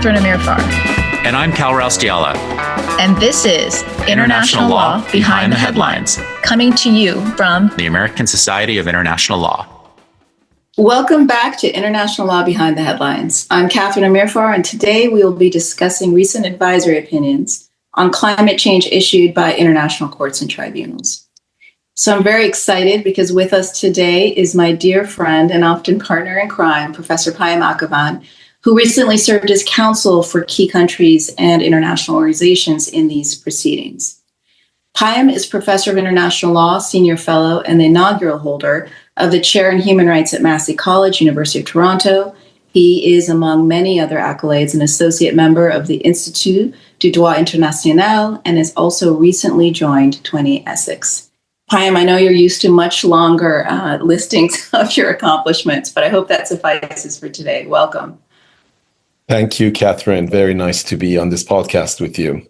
Catherine Amirfar. And I'm Cal Raustiala. And this is International Law Behind the Headlines, coming to you from the American Society of International Law. Welcome back to International Law Behind the Headlines. I'm Catherine Amirfar, and today we will be discussing recent advisory opinions on climate change issued by international courts and tribunals. So I'm very excited because with us today is my dear friend and often partner in crime, Professor Payam Akhavan, who recently served as counsel for key countries and international organizations in these proceedings. Payam is Professor of International Law, Senior Fellow, and the inaugural holder of the Chair in Human Rights at Massey College, University of Toronto. He is, among many other accolades, an associate member of the Institut du Droit International and has also recently joined 20 Essex. Payam, I know you're used to much longer listings of your accomplishments, but I hope that suffices for today. Welcome. Thank you, Catherine. Very nice to be on this podcast with you.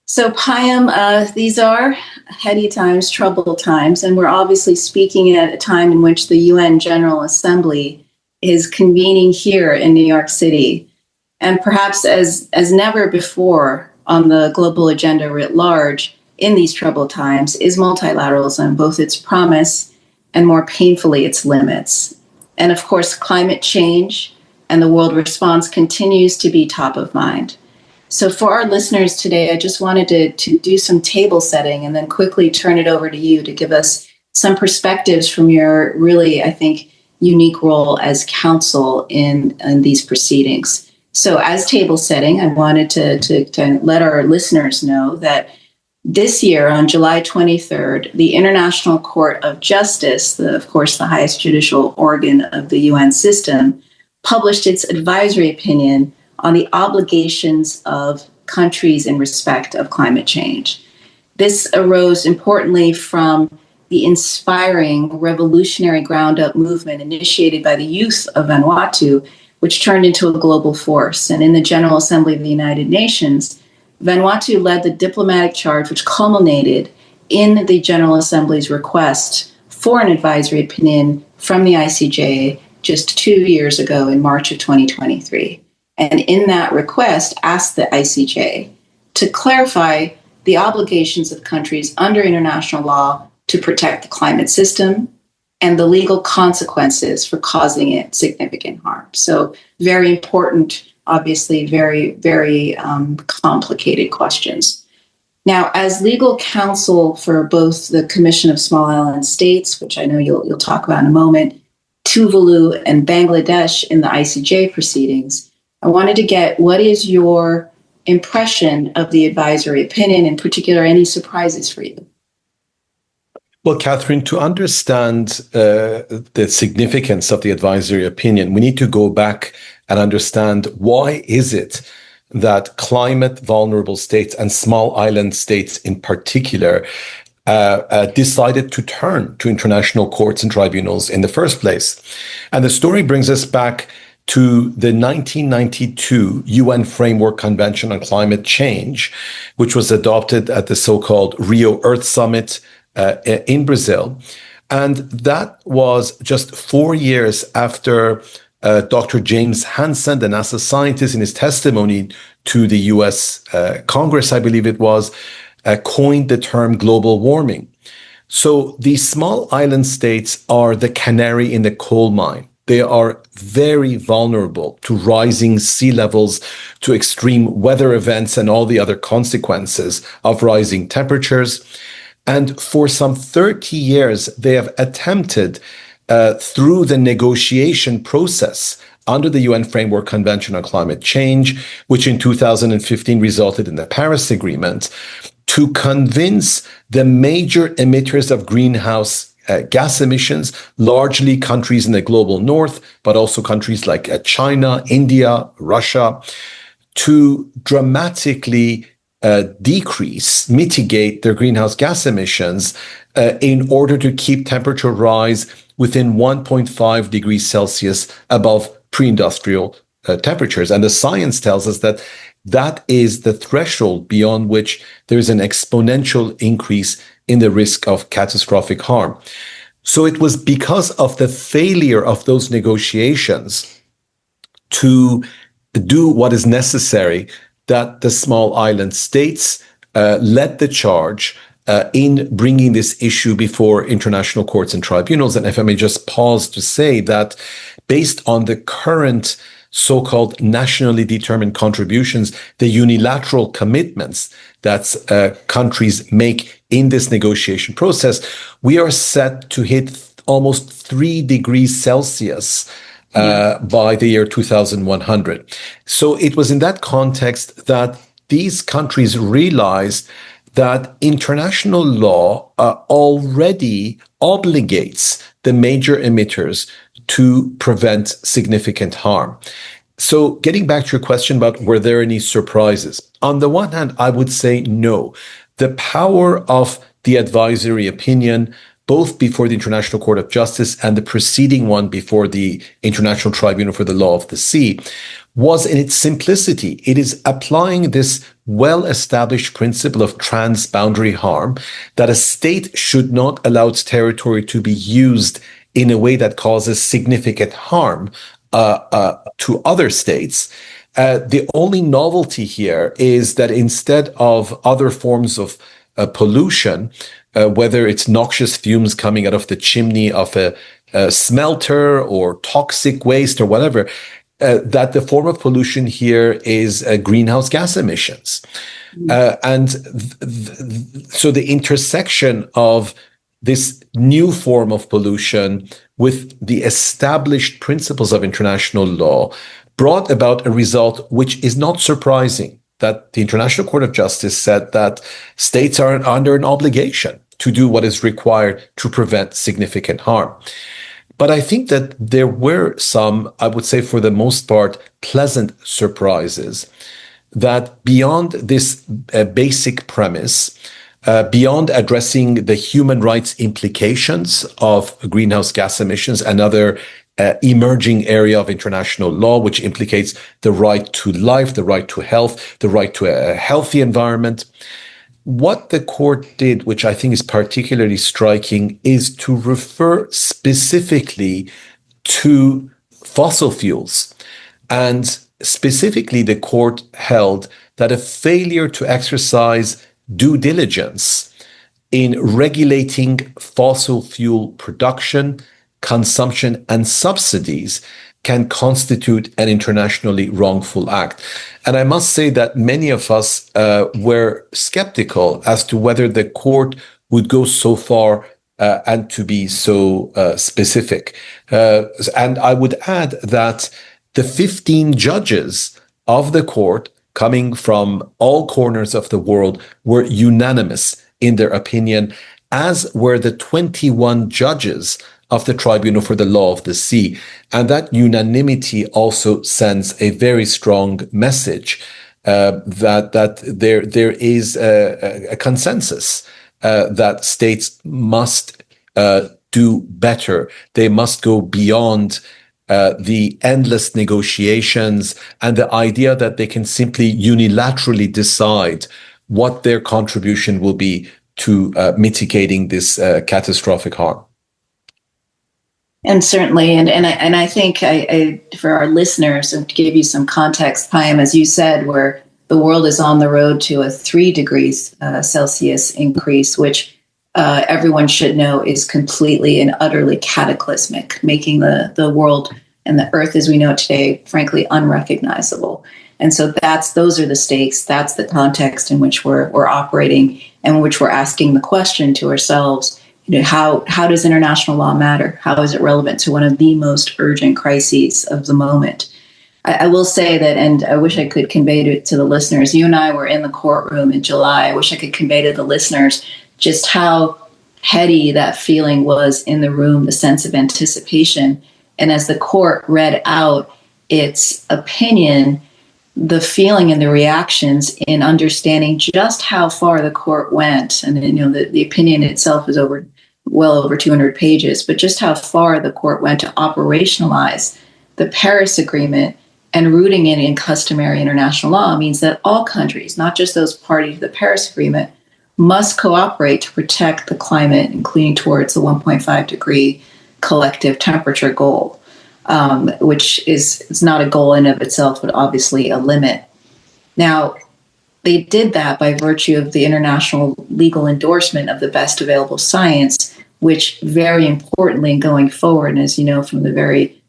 So, Payam, these are heady times, troubled times, and we're obviously speaking at a time in which the UN General Assembly is convening here in New York City. And perhaps as never before on the global agenda writ large, in these troubled times is multilateralism, both its promise and more painfully its limits. And of course, climate change and the world response continues to be top of mind. So for our listeners today, I just wanted to do some table setting and then quickly turn it over to you to give us some perspectives from your really, I think, unique role as counsel in these proceedings. So as table setting, I wanted to let our listeners know that this year, on July 23rd, the International Court of Justice, of course, the highest judicial organ of the UN system, published its advisory opinion on the obligations of countries in respect of climate change. This arose importantly from the inspiring revolutionary ground-up movement initiated by the youth of Vanuatu, which turned into a global force. And in the General Assembly of the United Nations, Vanuatu led the diplomatic charge, which culminated in the General Assembly's request for an advisory opinion from the ICJ just 2 years ago in March of 2023. And in that request, asked the ICJ to clarify the obligations of countries under international law to protect the climate system and the legal consequences for causing it significant harm. So very important, obviously very, very complicated questions. Now, as legal counsel for both the Commission of Small Island States, which I know you'll talk about in a moment, Tuvalu and Bangladesh in the ICJ proceedings, I wanted to get what is your impression of the advisory opinion, in particular, any surprises for you? Well, Catherine, to understand the significance of the advisory opinion, we need to go back and understand why is it that climate vulnerable states and small island states in particular decided to turn to international courts and tribunals in the first place. And the story brings us back to the 1992 UN Framework Convention on Climate Change, which was adopted at the so-called Rio Earth Summit in Brazil. And that was just 4 years after Dr. James Hansen, the NASA scientist, in his testimony to the US Congress, I believe it was, coined the term global warming. So these small island states are the canary in the coal mine. They are very vulnerable to rising sea levels, to extreme weather events, and all the other consequences of rising temperatures. And for some 30 years, they have attempted through the negotiation process under the UN Framework Convention on Climate Change, which in 2015 resulted in the Paris Agreement, to convince the major emitters of greenhouse gas emissions, largely countries in the global north, but also countries like China, India, Russia, to dramatically mitigate their greenhouse gas emissions in order to keep temperature rise within 1.5 degrees Celsius above pre-industrial temperatures. And the science tells us that that is the threshold beyond which there is an exponential increase in the risk of catastrophic harm. So it was because of the failure of those negotiations to do what is necessary, that the small island states led the charge in bringing this issue before international courts and tribunals. And if I may just pause to say that based on the current so-called nationally determined contributions, the unilateral commitments that countries make in this negotiation process, we are set to hit almost 3 degrees Celsius by the year 2100. So it was in that context that these countries realized that international law already obligates the major emitters to prevent significant harm. So getting back to your question about were there any surprises? On the one hand, I would say no. The power of the advisory opinion, both before the International Court of Justice and the preceding one before the International Tribunal for the Law of the Sea, was in its simplicity. It is applying this well-established principle of transboundary harm, that a state should not allow its territory to be used in a way that causes significant harm to other states. The only novelty here is that instead of other forms of pollution, whether it's noxious fumes coming out of the chimney of a smelter or toxic waste or whatever, that the form of pollution here is greenhouse gas emissions. So the intersection of this new form of pollution with the established principles of international law brought about a result which is not surprising, that the International Court of Justice said that states are under an obligation to do what is required to prevent significant harm. But I think that there were some, I would say for the most part, pleasant surprises, that beyond this basic premise, beyond addressing the human rights implications of greenhouse gas emissions, another emerging area of international law, which implicates the right to life, the right to health, the right to a healthy environment. What the court did, which I think is particularly striking, is to refer specifically to fossil fuels. And specifically, the court held that a failure to exercise due diligence in regulating fossil fuel production, consumption, and subsidies can constitute an internationally wrongful act. And I must say that many of us were skeptical as to whether the court would go so far and to be so specific. And I would add that the 15 judges of the court coming from all corners of the world were unanimous in their opinion, as were the 21 judges of the Tribunal for the Law of the Sea. And that unanimity also sends a very strong message that there is a consensus that states must do better. They must go beyond the endless negotiations and the idea that they can simply unilaterally decide what their contribution will be to mitigating this catastrophic harm. And certainly, and I think I for our listeners, and to give you some context, Payam, as you said, where the world is on the road to a 3 degrees Celsius increase, which everyone should know is completely and utterly cataclysmic, making the world and the earth as we know it today, frankly, unrecognizable. And so those are the stakes. That's the context in which we're operating, and in which we're asking the question to ourselves. How does international law matter? How is it relevant to one of the most urgent crises of the moment? I will say that, and I wish I could convey it to the listeners, you and I were in the courtroom in July. I wish I could convey to the listeners just how heady that feeling was in the room, the sense of anticipation. And as the court read out its opinion, the feeling and the reactions in understanding just how far the court went, and the opinion itself is well over 200 pages, but just how far the court went to operationalize the Paris Agreement and rooting it in customary international law means that all countries, not just those parties to the Paris Agreement, must cooperate to protect the climate, including towards the 1.5 degree collective temperature goal. which is not a goal in of itself, but obviously a limit. Now, they did that by virtue of the international legal endorsement of the best available science, which very importantly going forward, and as you know from the very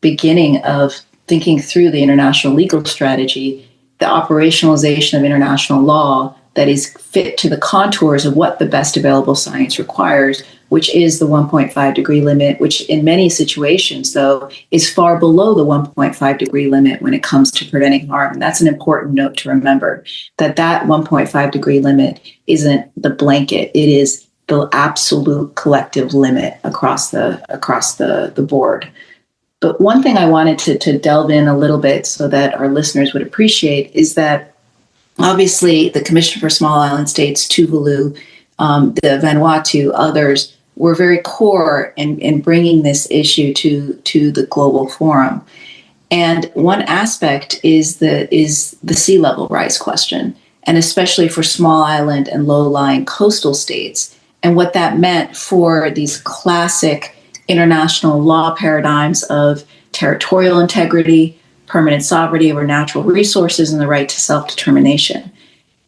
beginning of thinking through the international legal strategy, the operationalization of international law that is fit to the contours of what the best available science requires, which is the 1.5 degree limit, which in many situations, though, is far below the 1.5 degree limit when it comes to preventing harm. And that's an important note to remember, that 1.5 degree limit isn't the blanket. It is the absolute collective limit across the board. But one thing I wanted to delve in a little bit so that our listeners would appreciate is that obviously the Commission for Small Island States, Tuvalu, the Vanuatu, others were very core in bringing this issue to the global forum. And one aspect is the sea level rise question, and especially for small island and low-lying coastal states, and what that meant for these classic international law paradigms of territorial integrity, permanent sovereignty over natural resources, and the right to self-determination.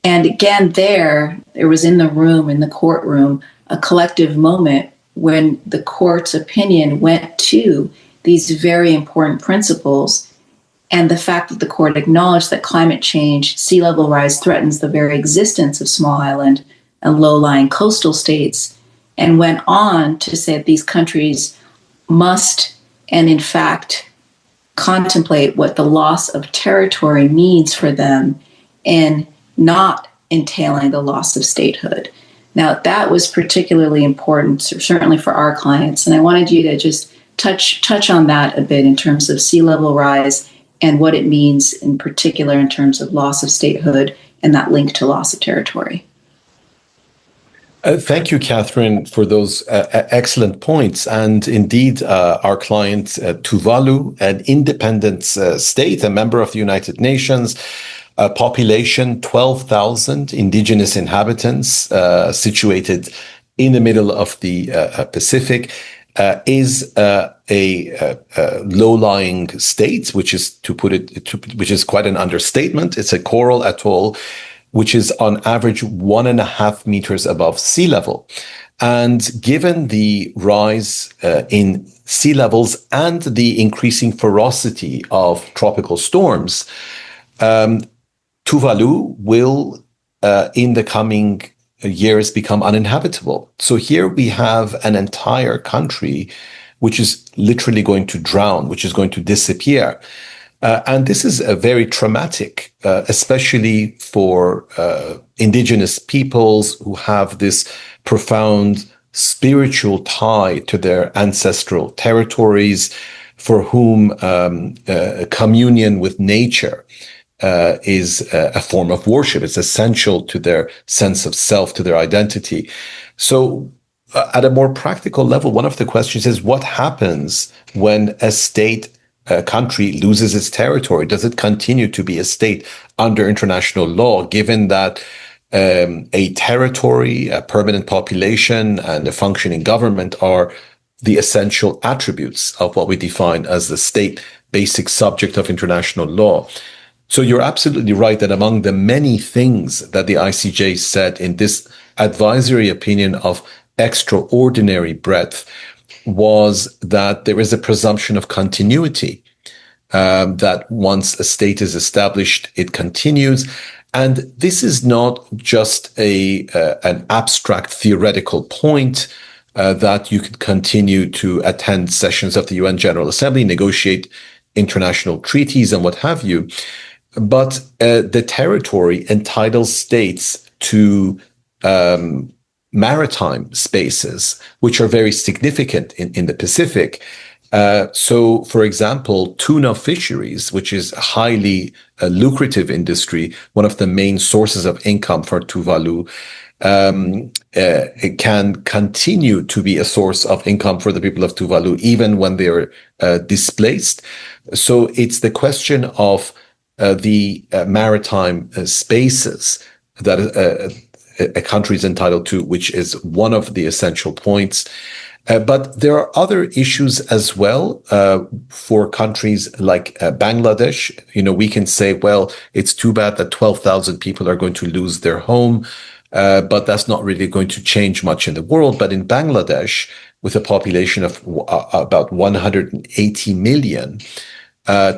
And again, there was in the courtroom, a collective moment when the court's opinion went to these very important principles, and the fact that the court acknowledged that climate change, sea level rise threatens the very existence of small island and low-lying coastal states, and went on to say that these countries must, and in fact, contemplate what the loss of territory means for them in not entailing the loss of statehood. Now, that was particularly important, certainly for our clients, and I wanted you to just touch on that a bit in terms of sea level rise and what it means in particular in terms of loss of statehood and that link to loss of territory. Thank you, Catherine, for those excellent points. And indeed, our client, Tuvalu, an independent state, a member of the United Nations, population 12,000 indigenous inhabitants, situated in the middle of the Pacific, is a low-lying state, which is, which is quite an understatement. It's a coral atoll, which is on average 1.5 meters above sea level. And given the rise in sea levels and the increasing ferocity of tropical storms, Tuvalu will, in the coming years, become uninhabitable. So here we have an entire country which is literally going to drown, which is going to disappear. And this is very traumatic, especially for indigenous peoples who have this profound spiritual tie to their ancestral territories, for whom communion with nature is a form of worship. It's essential to their sense of self, to their identity. So at a more practical level, one of the questions is, what happens when a country loses its territory? Does it continue to be a state under international law, given that a territory, a permanent population, and a functioning government are the essential attributes of what we define as the state basic subject of international law? So you're absolutely right that among the many things that the ICJ said in this advisory opinion of extraordinary breadth was that there is a presumption of continuity, that once a state is established, it continues. And this is not just an abstract theoretical point that you could continue to attend sessions of the UN General Assembly, negotiate international treaties and what have you. But the territory entitles states to maritime spaces, which are very significant in the Pacific. So, for example, tuna fisheries, which is a highly lucrative industry, one of the main sources of income for Tuvalu, it can continue to be a source of income for the people of Tuvalu, even when they're displaced. So it's the question of the maritime spaces that a country is entitled to, which is one of the essential points. But there are other issues as well for countries like Bangladesh. We can say, well, it's too bad that 12,000 people are going to lose their home, but that's not really going to change much in the world. But in Bangladesh, with a population of about 180 million,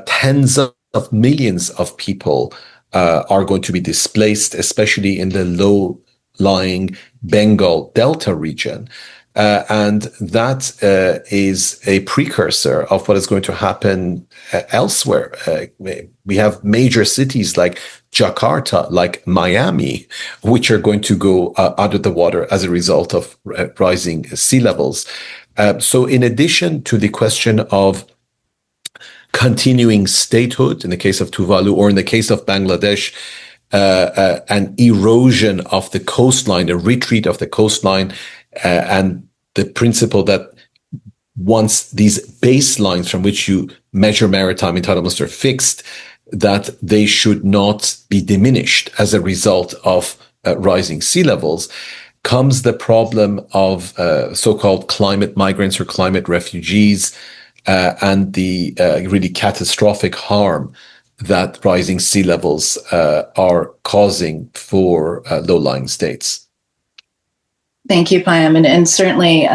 tens of millions of people are going to be displaced, especially in the low-lying Bengal Delta region. And that is a precursor of what is going to happen elsewhere. We have major cities like Jakarta, like Miami, which are going to go under the water as a result of rising sea levels. So in addition to the question of continuing statehood in the case of Tuvalu, or in the case of Bangladesh, an erosion of the coastline, a retreat of the coastline, and the principle that once these baselines from which you measure maritime entitlements are fixed, that they should not be diminished as a result of rising sea levels, comes the problem of so-called climate migrants or climate refugees, and the really catastrophic harm that rising sea levels are causing for low-lying states. Thank you, Payam, and certainly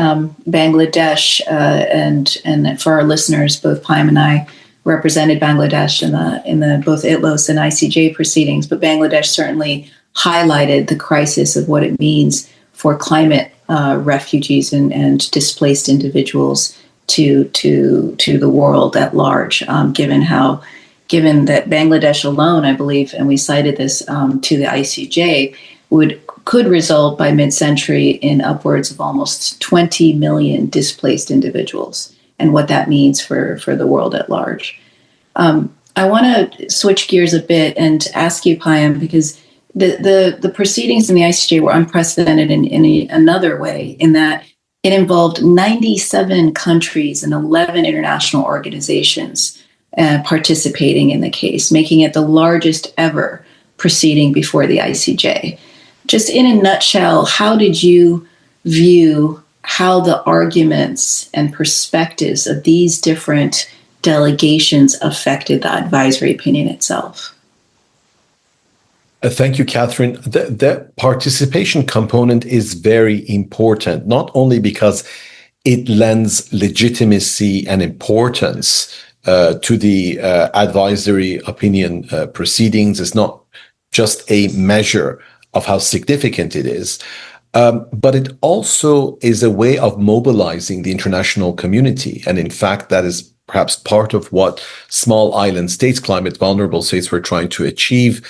Bangladesh, and for our listeners, both Payam and I represented Bangladesh in the both ITLOS and ICJ proceedings, but Bangladesh certainly highlighted the crisis of what it means for climate refugees and displaced individuals to the world at large, given that Bangladesh alone, I believe, and we cited this to the ICJ, could result by mid-century in upwards of almost 20 million displaced individuals, and what that means for the world at large. I want to switch gears a bit and ask you, Payam, because the proceedings in the ICJ were unprecedented in another way, in that it involved 97 countries and 11 international organizations participating in the case, making it the largest ever proceeding before the ICJ. Just in a nutshell, how did you view how the arguments and perspectives of these different delegations affected the advisory opinion itself? Thank you, Catherine. The participation component is very important, not only because it lends legitimacy and importance to the advisory opinion proceedings. It's not just a measure of how significant it is, but it also is a way of mobilizing the international community. And in fact, that is perhaps part of what small island states, climate vulnerable states, were trying to achieve,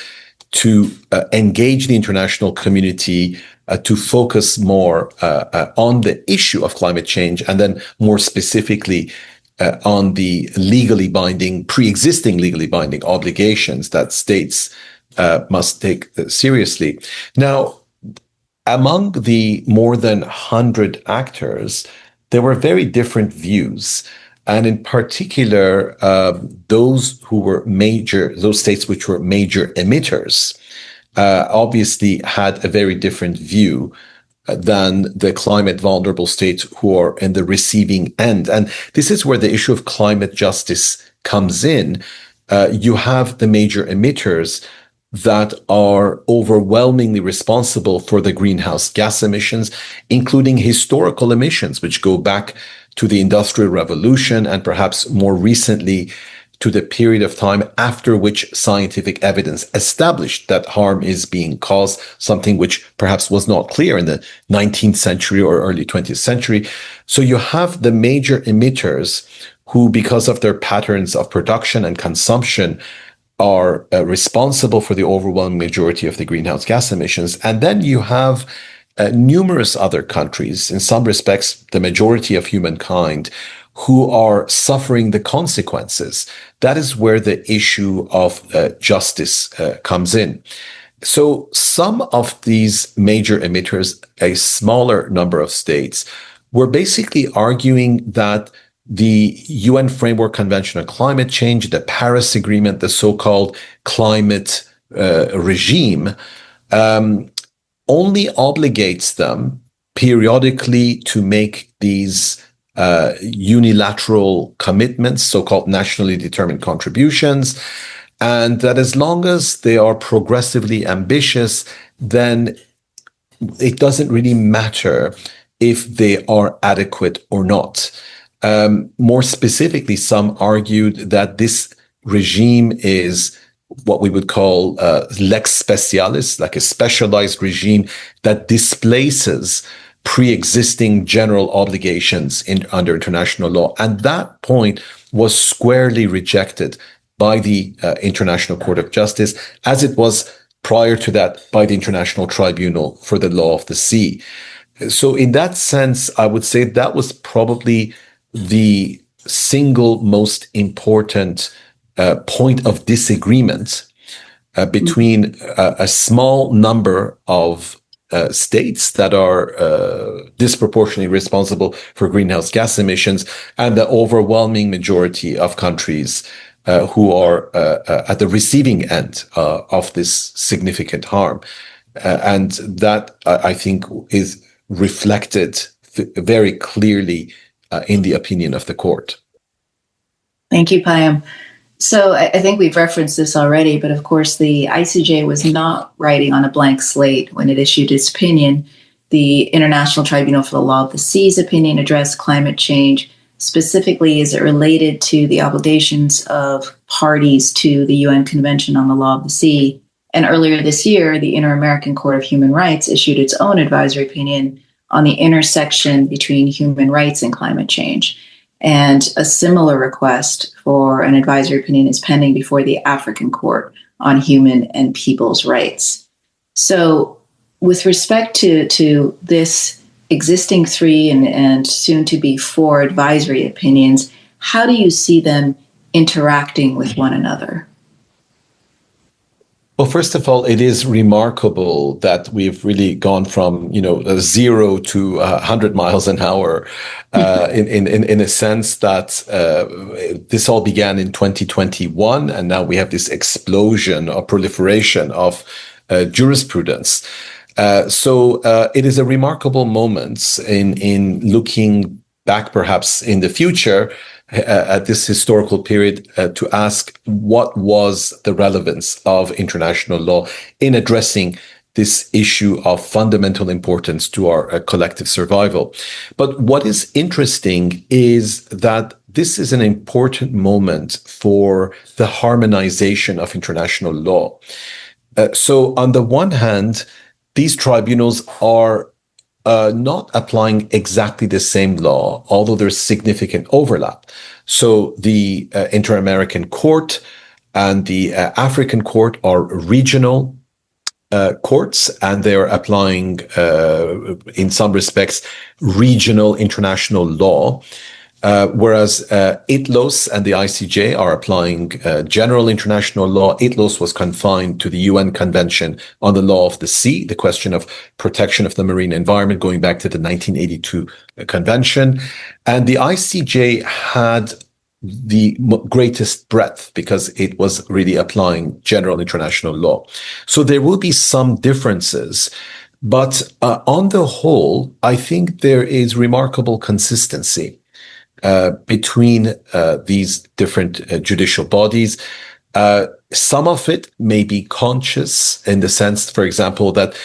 to engage the international community to focus more on the issue of climate change, and then more specifically on the pre-existing legally binding obligations that states must take seriously. Now, among the more than 100 actors, there were very different views. And in particular, those states which were major emitters, obviously had a very different view than the climate vulnerable states who are in the receiving end. And this is where the issue of climate justice comes in. You have the major emitters that are overwhelmingly responsible for the greenhouse gas emissions, including historical emissions, which go back to the Industrial Revolution and perhaps more recently to the period of time after which scientific evidence established that harm is being caused, something which perhaps was not clear in the 19th century or early 20th century. So you have the major emitters who, because of their patterns of production and consumption, are responsible for the overwhelming majority of the greenhouse gas emissions. And then you have numerous other countries, in some respects, the majority of humankind, who are suffering the consequences. That is where the issue of justice comes in. So some of these major emitters, a smaller number of states, were basically arguing that the UN Framework Convention on Climate Change, the Paris Agreement, the so-called climate regime, only obligates them periodically to make these unilateral commitments, so-called nationally determined contributions, and that as long as they are progressively ambitious, then it doesn't really matter if they are adequate or not. More specifically, some argued that this regime is what we would call lex specialis, like a specialized regime that displaces pre-existing general obligations under international law. And that point was squarely rejected by the International Court of Justice, as it was prior to that by the International Tribunal for the Law of the Sea. So in that sense, I would say that was probably the single most important point of disagreement between a small number of states that are disproportionately responsible for greenhouse gas emissions and the overwhelming majority of countries who are at the receiving end of this significant harm. And that, I think, is reflected very clearly in the opinion of the court. Thank you, Payam. So I think we've referenced this already, but of course the ICJ was not writing on a blank slate when it issued its opinion. The International Tribunal for the Law of the Sea's opinion addressed climate change specifically as it related to the obligations of parties to the UN Convention on the Law of the Sea. And earlier this year, the Inter-American Court of Human Rights issued its own advisory opinion on the intersection between human rights and climate change. And a similar request for an advisory opinion is pending before the African Court on Human and People's Rights. So with respect to this existing 3 and soon to be 4 advisory opinions, how do you see them interacting with one another? Well, first of all, it is remarkable that we've really gone from, 0 to 100 miles an hour, in a sense that this all began in 2021, and now we have this explosion or proliferation of jurisprudence. So it is a remarkable moment in looking back, perhaps in the future, at this historical period to ask what was the relevance of international law in addressing this issue of fundamental importance to our collective survival. But what is interesting is that this is an important moment for the harmonization of international law. So on the one hand, these tribunals are not applying exactly the same law, although there's significant overlap. So the Inter-American Court and the African Court are regional courts, and they're applying, in some respects, regional international law. Whereas ITLOS and the ICJ are applying general international law. ITLOS was confined to the UN Convention on the Law of the Sea, the question of protection of the marine environment going back to the 1982 convention. And the ICJ had the greatest breadth because it was really applying general international law. So there will be some differences. But on the whole, I think there is remarkable consistency between these different judicial bodies. Some of it may be conscious in the sense, for example, that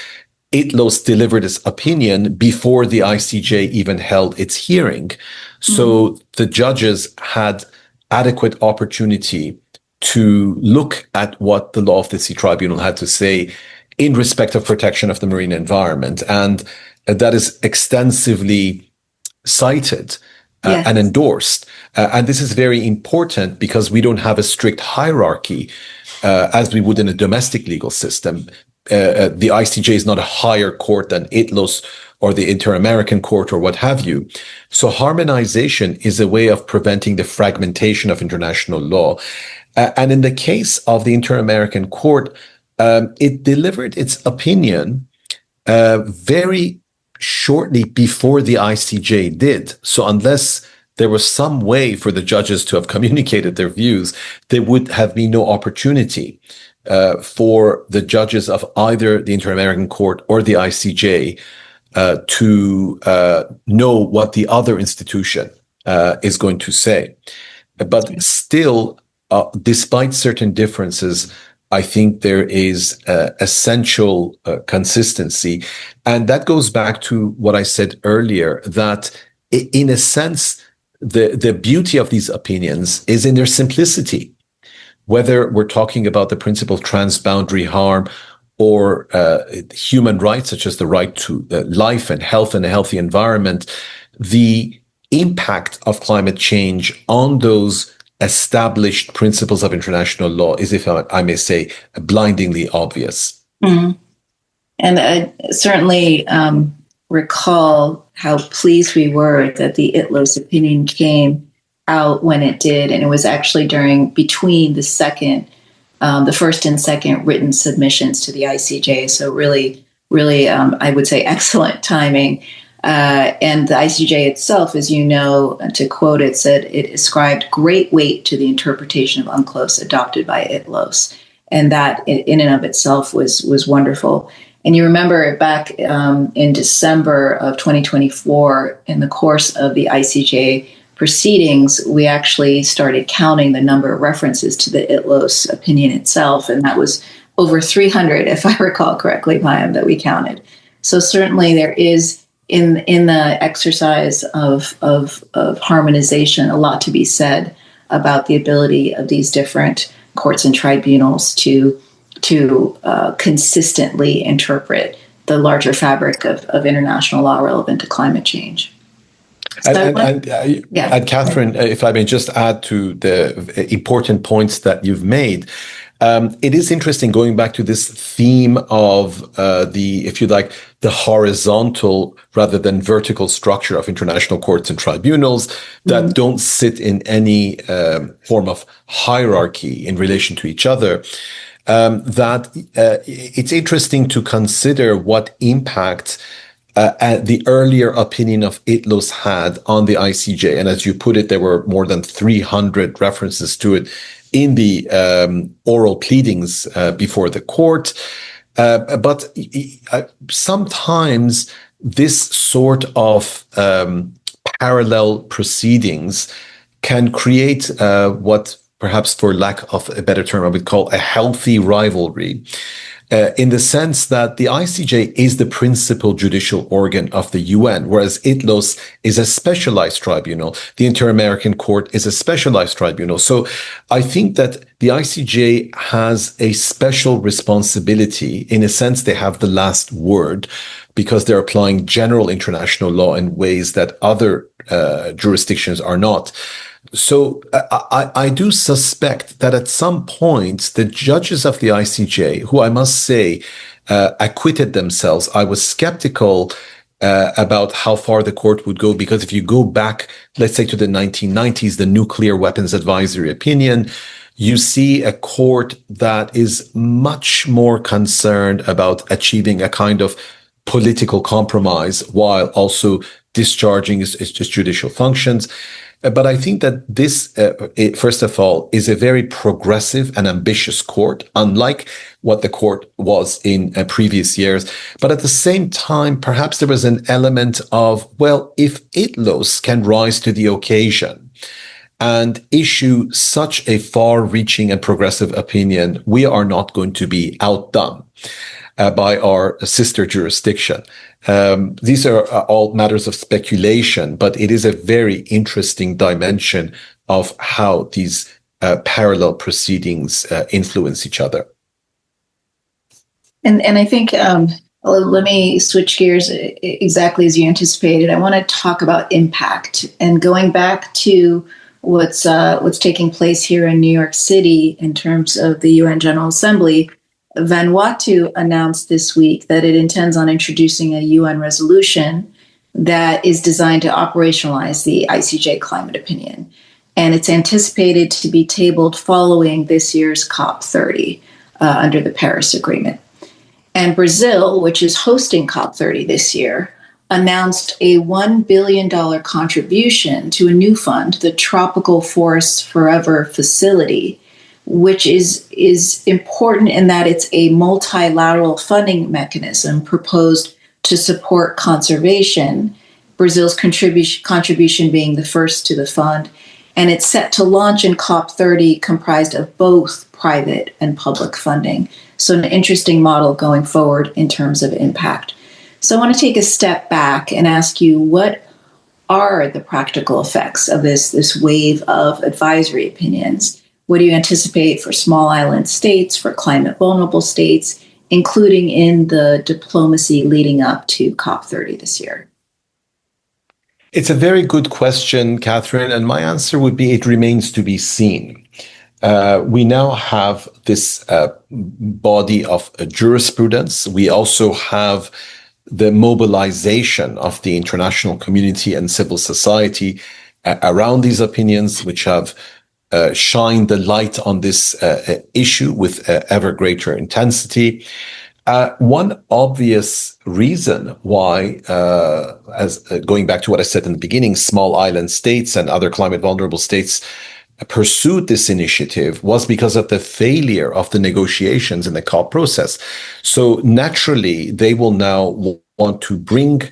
ITLOS delivered its opinion before the ICJ even held its hearing. So the judges had adequate opportunity to look at what the Law of the Sea Tribunal had to say in respect of protection of the marine environment. And that is extensively cited. Yes. And endorsed. And this is very important because we don't have a strict hierarchy as we would in a domestic legal system. The ICJ is not a higher court than ITLOS or the Inter-American Court or what have you. So harmonization is a way of preventing the fragmentation of international law. And in the case of the Inter-American Court, it delivered its opinion very shortly before the ICJ did. So unless there was some way for the judges to have communicated their views, there would have been no opportunity for the judges of either the Inter-American Court or the ICJ to know what the other institution is going to say. But still, despite certain differences, I think there is essential consistency. And that goes back to what I said earlier, that in a sense, the beauty of these opinions is in their simplicity. Whether we're talking about the principle of transboundary harm or human rights, such as the right to life and health and a healthy environment, the impact of climate change on those established principles of international law is, if I may say, blindingly obvious. Mm-hmm. And I certainly recall how pleased we were that the ITLOS opinion came out when it did, and it was actually between the first and second written submissions to the ICJ. So really, I would say excellent timing. And the ICJ itself, as you know, to quote it, said it ascribed great weight to the interpretation of UNCLOS adopted by ITLOS. And that in and of itself was wonderful. And you remember back in December of 2024, in the course of the ICJ proceedings, we actually started counting the number of references to the ITLOS opinion itself. And that was over 300, if I recall correctly, Payam, that we counted. So certainly there is, in the exercise of harmonization, a lot to be said about the ability of these different courts and tribunals to consistently interpret the larger fabric of international law relevant to climate change. And Catherine, if I may just add to the important points that you've made, it is interesting going back to this theme of the horizontal rather than vertical structure of international courts and tribunals that don't sit in any form of hierarchy in relation to each other. It's interesting to consider what impact the earlier opinion of ITLOS had on the ICJ. And as you put it, there were more than 300 references to it in the oral pleadings before the court. But sometimes this sort of parallel proceedings can create what perhaps, for lack of a better term, I would call a healthy rivalry. In the sense that the ICJ is the principal judicial organ of the UN, whereas ITLOS is a specialized tribunal. The Inter-American Court is a specialized tribunal. So I think that the ICJ has a special responsibility. In a sense, they have the last word because they're applying general international law in ways that other jurisdictions are not. So I do suspect that at some point, the judges of the ICJ, who I must say acquitted themselves, I was skeptical about how far the court would go, because if you go back, let's say to the 1990s, the nuclear weapons advisory opinion, you see a court that is much more concerned about achieving a kind of political compromise while also discharging its judicial functions. But I think that this, first of all, is a very progressive and ambitious court, unlike what the court was in previous years. But at the same time, perhaps there was an element of, well, if ITLOS can rise to the occasion and issue such a far-reaching and progressive opinion, we are not going to be outdone by our sister jurisdiction. These are all matters of speculation, but it is a very interesting dimension of how these parallel proceedings influence each other. And I think, let me switch gears exactly as you anticipated. I want to talk about impact, and going back to what's taking place here in New York City in terms of the UN General Assembly. Vanuatu announced this week that it intends on introducing a UN resolution that is designed to operationalize the ICJ climate opinion. And it's anticipated to be tabled following this year's COP30 under the Paris Agreement. And Brazil, which is hosting COP30 this year, announced a $1 billion contribution to a new fund, the Tropical Forests Forever Facility, which is important in that it's a multilateral funding mechanism proposed to support conservation, Brazil's contribution being the first to the fund. And it's set to launch in COP30, comprised of both private and public funding. So an interesting model going forward in terms of impact. So I want to take a step back and ask you, what are the practical effects of this wave of advisory opinions? What do you anticipate for small island states, for climate vulnerable states, including in the diplomacy leading up to COP30 this year? It's a very good question, Catherine, and my answer would be it remains to be seen. We now have this body of jurisprudence. We also have the mobilization of the international community and civil society around these opinions, which have shined the light on this issue with ever greater intensity. One obvious reason why, as going back to what I said in the beginning, small island states and other climate vulnerable states pursued this initiative was because of the failure of the negotiations in the COP process. So naturally, they will now want to bring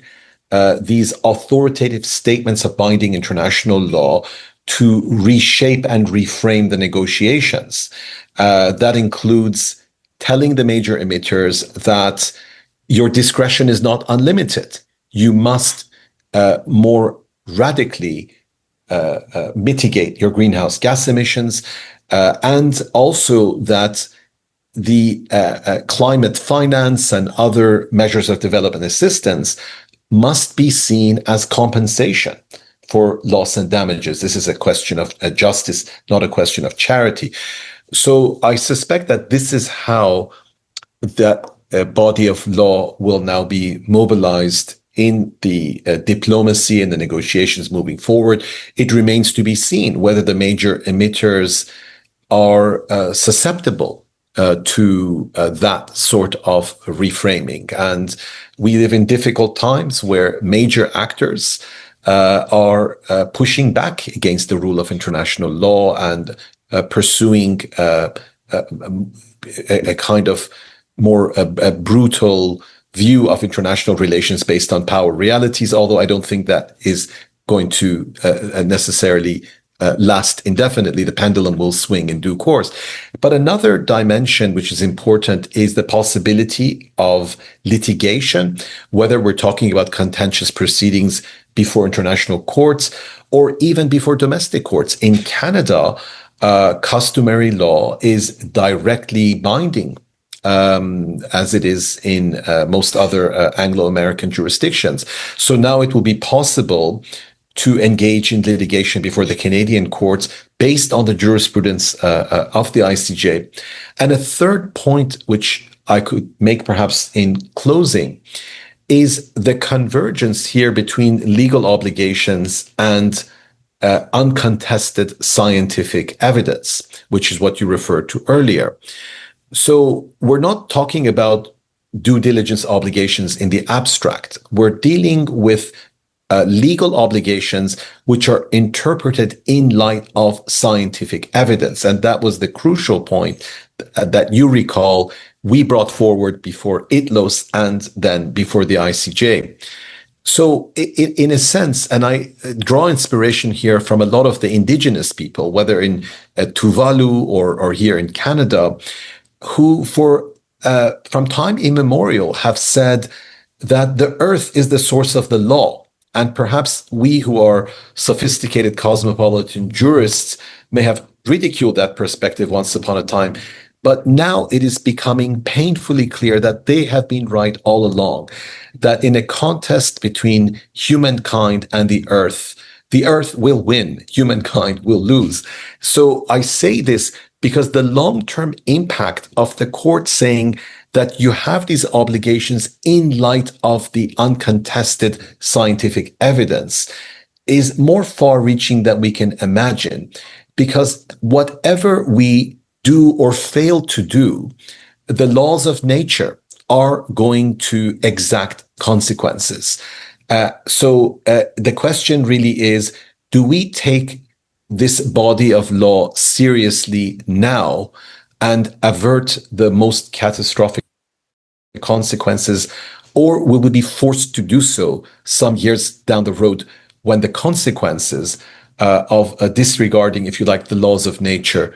these authoritative statements of binding international law to reshape and reframe the negotiations. That includes telling the major emitters that your discretion is not unlimited. You must more radically mitigate your greenhouse gas emissions, and also that the climate finance and other measures of development assistance must be seen as compensation for loss and damages. This is a question of justice, not a question of charity. So I suspect that this is how that body of law will now be mobilized in the diplomacy and the negotiations moving forward. It remains to be seen whether the major emitters are susceptible to that sort of reframing. And we live in difficult times where major actors are pushing back against the rule of international law and pursuing a kind of more brutal view of international relations based on power realities, although I don't think that is going to necessarily last indefinitely. The pendulum will swing in due course. But another dimension which is important is the possibility of litigation, whether we're talking about contentious proceedings before international courts or even before domestic courts. In Canada, customary law is directly binding, as it is in most other Anglo-American jurisdictions. So now it will be possible to engage in litigation before the Canadian courts based on the jurisprudence of the ICJ. And a third point, which I could make perhaps in closing, is the convergence here between legal obligations and uncontested scientific evidence, which is what you referred to earlier. So we're not talking about due diligence obligations in the abstract. We're dealing with legal obligations which are interpreted in light of scientific evidence. And that was the crucial point that you recall we brought forward before ITLOS and then before the ICJ. So in a sense, and I draw inspiration here from a lot of the indigenous people, whether in Tuvalu or here in Canada, who from time immemorial have said that the earth is the source of the law. And perhaps we who are sophisticated cosmopolitan jurists may have ridiculed that perspective once upon a time. But now it is becoming painfully clear that they have been right all along, that in a contest between humankind and the earth will win, humankind will lose. So I say this because the long-term impact of the court saying that you have these obligations in light of the uncontested scientific evidence is more far-reaching than we can imagine. Because whatever we do or fail to do, the laws of nature are going to exact consequences. So the question really is, do we take this body of law seriously now and avert the most catastrophic consequences or will we be forced to do so some years down the road when the consequences of disregarding, if you like, the laws of nature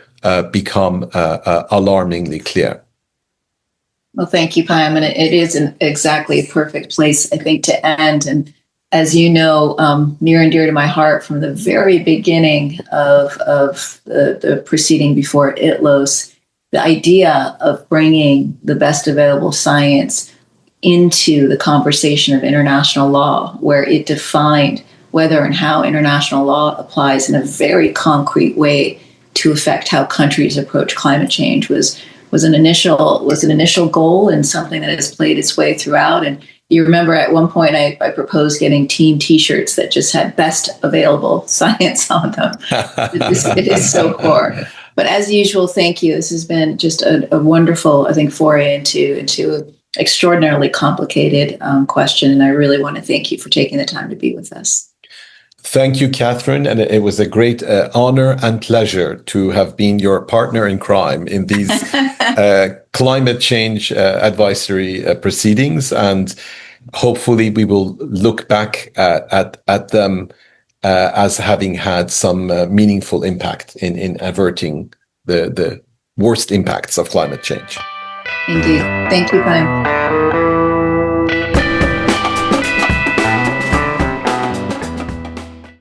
become alarmingly clear? Well, thank you, Payam. And it is exactly a perfect place, I think, to end. And as you know, near and dear to my heart from the very beginning of the proceeding before ITLOS, the idea of bringing the best available science into the conversation of international law, where it defined whether and how international law applies in a very concrete way to affect how countries approach climate change was an initial goal, and something that has played its way throughout. And you remember at one point I proposed getting team T-shirts that just had best available science on them. It is so core. But as usual, thank you. This has been just a wonderful, I think, foray into an extraordinarily complicated question. And I really want to thank you for taking the time to be with us. Thank you, Catherine. And it was a great honor and pleasure to have been your partner in crime in these climate change advisory proceedings. And hopefully we will look back at them as having had some meaningful impact in averting the worst impacts of climate change. Indeed. Thank you, Payam.